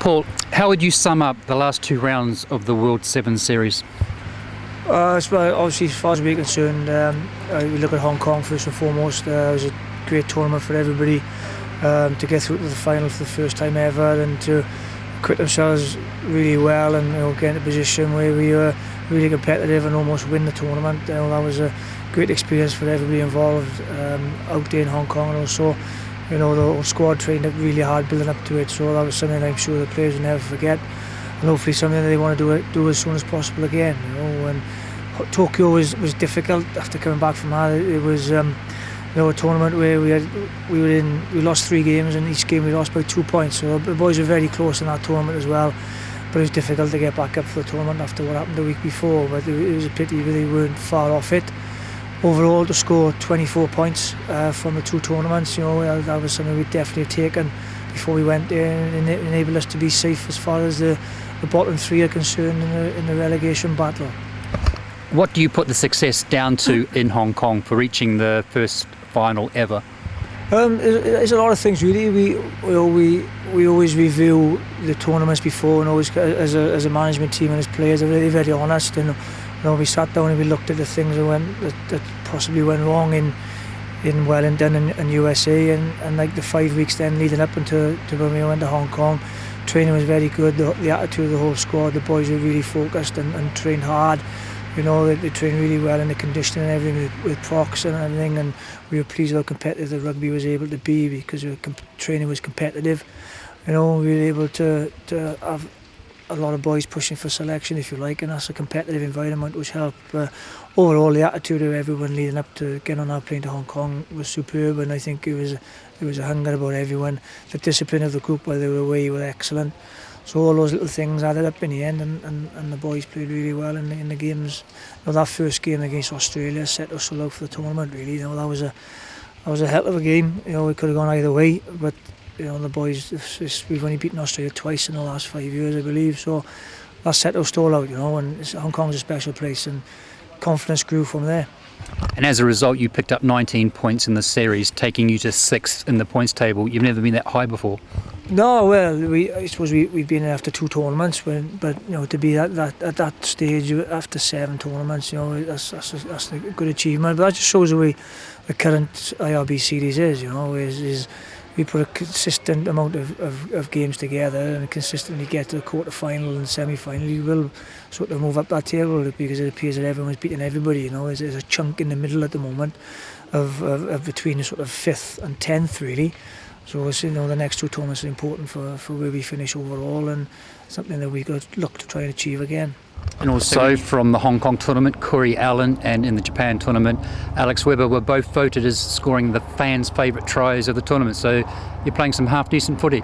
Paul, how would you sum up the last 2 rounds of the World Series? Obviously, as far as we're concerned, we look at Hong Kong first and foremost. It was a great tournament for everybody to get through to the final for the first time ever and to acquit themselves really well and get in a position where we were really competitive and almost win the tournament. That was a great experience for everybody involved out there in Hong Kong, and also the whole squad trained up really hard building up to it, so that was something I'm sure the players will never forget, and hopefully something that they want to do as soon as possible again. And Tokyo was difficult after coming back from that. It was a tournament where we lost 3 games, and each game we lost by 2 points, so the boys were very close in that tournament as well, but it was difficult to get back up for the tournament after what happened the week before. But it was a pity they weren't far off it. Overall, to score 24 points from the 2 tournaments, that was something we'd definitely have taken before we went there, and it enabled us to be safe as far as the bottom 3 are concerned in the relegation battle. What do you put the success down to in Hong Kong for reaching the first final ever? There's a lot of things really. We always review the tournaments before, and always as a management team and as players are really very honest. And we sat down and we looked at the things that possibly went wrong in Wellington and USA, and like the 5 weeks then leading up into when we went to Hong Kong. Training was very good. The attitude of the whole squad, the boys were really focused and trained hard. They trained really well in the conditioning and everything with procs and everything, and we were pleased how competitive the rugby was able to be because training was competitive. We were able to have a lot of boys pushing for selection, if you like, and that's a competitive environment which helped. Overall, the attitude of everyone leading up to getting on that plane to Hong Kong was superb, and I think it was a hunger about everyone. The discipline of the group while they were away was excellent. So all those little things added up in the end, and the boys played really well in the games. That first game against Australia set us all out for the tournament. Really, that was a hell of a game. We could have gone either way, but the boys, we've only beaten Australia twice in the last 5 years, I believe. So that set us all out. And Hong Kong's a special place, and confidence grew from there. And as a result, you picked up 19 points in the series, taking you to 6th in the points table. You've never been that high before. No, well, I suppose we've been in after 2 tournaments, but to be at that stage after 7 tournaments, that's a good achievement. But that just shows the way the current IRB series is we put a consistent amount of games together and consistently get to the quarter-final and semi-final. You will sort of move up that table because it appears that everyone's beating everybody. There's a chunk in the middle at the moment of between the sort of 5th and 10th really. So the next 2 tournaments are important for where we finish overall, and something that we've got to look to try and achieve again. And also from the Hong Kong tournament, Corey Allen, and in the Japan tournament, Alex Webber were both voted as scoring the fans' favourite tries of the tournament. So you're playing some half-decent footy.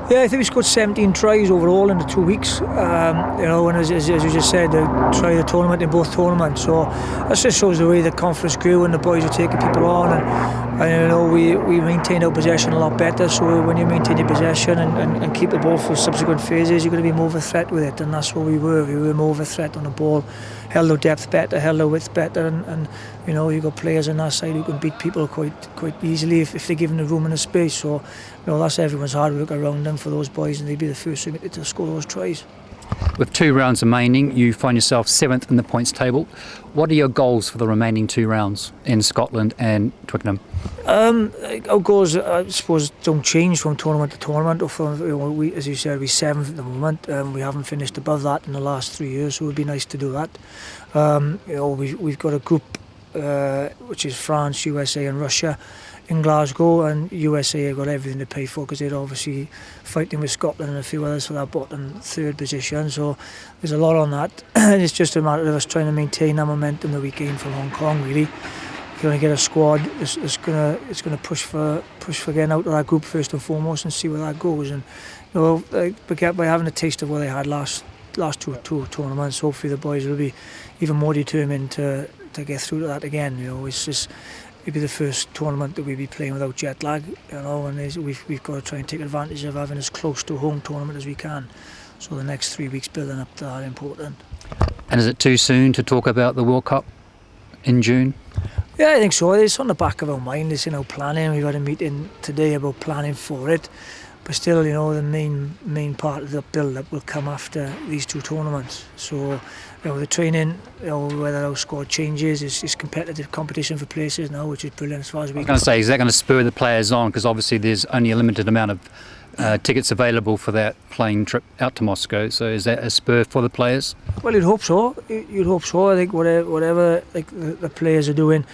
Yeah, I think we scored 17 tries overall in the 2 weeks. And as you just said, try the tournament in both tournaments. So that just shows the way the confidence grew and the boys are taking people on. And we maintained our possession a lot better. So when you maintain your possession and keep the ball for subsequent phases, you're going to be more of a threat with it. And that's what we were. We were more of a threat on the ball. Held our depth better, held our width better, and you've got players on that side who can beat people quite easily if they're given the room and the space. So that's everyone's hard work around them for those boys, and they'd be the first to score those tries. With 2 rounds remaining, you find yourself 7th in the points table. What are your goals for the remaining 2 rounds in Scotland and Twickenham? Our goals, I suppose, don't change from tournament to tournament. As you said, we're 7th at the moment. We haven't finished above that in the last 3 years, so it would be nice to do that. We've got a group which is France, USA and Russia in Glasgow, and USA have got everything to pay for because they're obviously fighting with Scotland and a few others for that bottom 3rd position. So there's a lot on that. And it's just a matter of us trying to maintain that momentum that we gained from Hong Kong, really. We're going to get a squad it's going to push for getting out of that group first and foremost and see where that goes. And by having a taste of what they had last 2 tournaments, hopefully the boys will be even more determined to get through to that again. It'll be the first tournament that we'll be playing without jet lag, and we've got to try and take advantage of having as close to a home tournament as we can. So the next 3 weeks building up to that are important. And is it too soon to talk about the World Cup in June? Yeah, I think so. It's on the back of our mind. It's planning. We've had a meeting today about planning for it. but still, you know, the main part of the build-up will come after these two tournaments. So, you know, the training, you know, whether our squad changes, is competitive competition for places now, which is brilliant as far as we I was going to say, is that going to spur the players on? Because obviously there's only a limited amount of tickets available for that plane trip out to Moscow. So is that a spur for the players? Well, you'd hope so. You'd hope so. I think whatever like the players are doing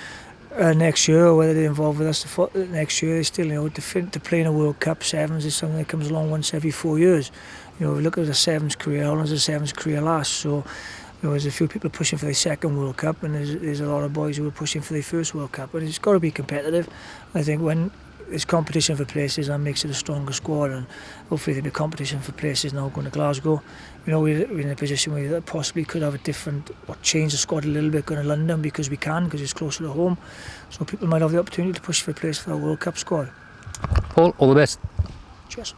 next year, or whether they're involved with us next year, they still, you know, to play in a World Cup sevens is something that comes along once every 4 years. You know, we look at the sevens career, Alan's a sevens career last. So, you know, there's a few people pushing for their second World Cup, and there's a lot of boys who are pushing for their first World Cup. But it's got to be competitive. I think when there's competition for places, that makes it a stronger squad, and hopefully there'll be competition for places now going to Glasgow. You know, we're in a position where we possibly could have a different, or change the squad a little bit going to London because it's closer to home. So people might have the opportunity to push for a place for our World Cup squad. Paul, all the best. Cheers.